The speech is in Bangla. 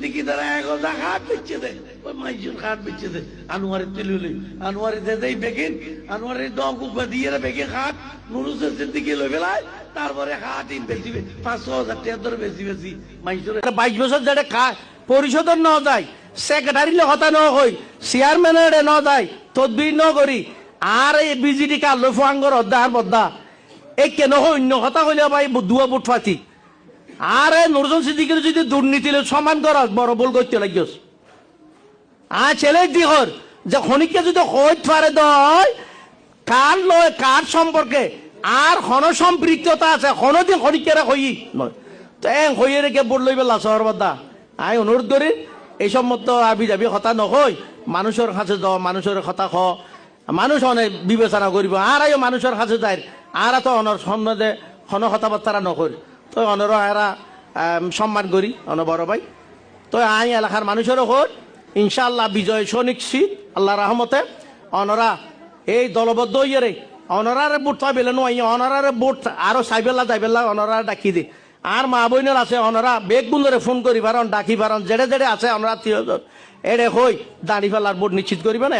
সিদ্দিকি দ্বারা এগোদা হাত বেচে দেয় ওই মাইজুর হাত বেচে দেয় আনোয়ারি তুলি আনোয়ারি দে দেয় বেগিন আনোয়ারি দগুবা দিয়ে বেগে হাত নুরুস সিদ্দিকি লই বেলায় তারপরে হাত ইন বেচিবে 500,000 টাকা ধরে বেশি মাইজুর 22 বছর যেটা পরিষদের ন যায় সেক্রেটারি কথা ন হই চেয়ারম্যানের ন যায় তদবির ন করি আর এই বিজেডি কাল ফুয়াঙ্গর অদ্দার বদ্দা এই কেন অন্য কথা কইলে ভাই দুয়া বুট ফাতি আরে নুরুল সিদ্দিকের যদি দুর্নীতি সমান করা বড় ভুল করতে লাগিস আর ছেলে দিহর যে খনিককে যদি হইতে পারে দয় কার লয় কার সম্পর্কে আর হন সম্পৃক্ততা আছে হনদিন খনিকেরা হই নয় তো হইয়ে রেখে বোর্ড লইবে লাসর বদ্দা আই অনুরোধ করি এইসব মতো আবি যাবি কথা নকই মানুষের কাছে যাও মানুষের কথা খ মানুষ অনেক বিবেচনা করিব আর মানুষের কাছে যায় আর তো অনর সম্বন্ধে হন কথাবার্তা নকরি তো অনর এরা সম্মান করি অন বড় ভাই তো আই এলাকার মানুষেরও হোক ইনশাআল্লাহ বিজয় সুনিশ্চিত আল্লাহ রহমতে অনরা এই দলবদ্ধ ইয়ে অনরারে বুট পাইলে নয় অনরারে বুট আরো সাইবেলা যাইবেলা অনরা ডাকি দি আর মা বইনের আছে অনরা বেগ বন্ধুরে ফোন করি পারন ডাকি পারন জেড়ে জেড়ে আছে আমরা এড়ে হই দাঁড়ি ফেলার বুট নিশ্চিত করিবে না।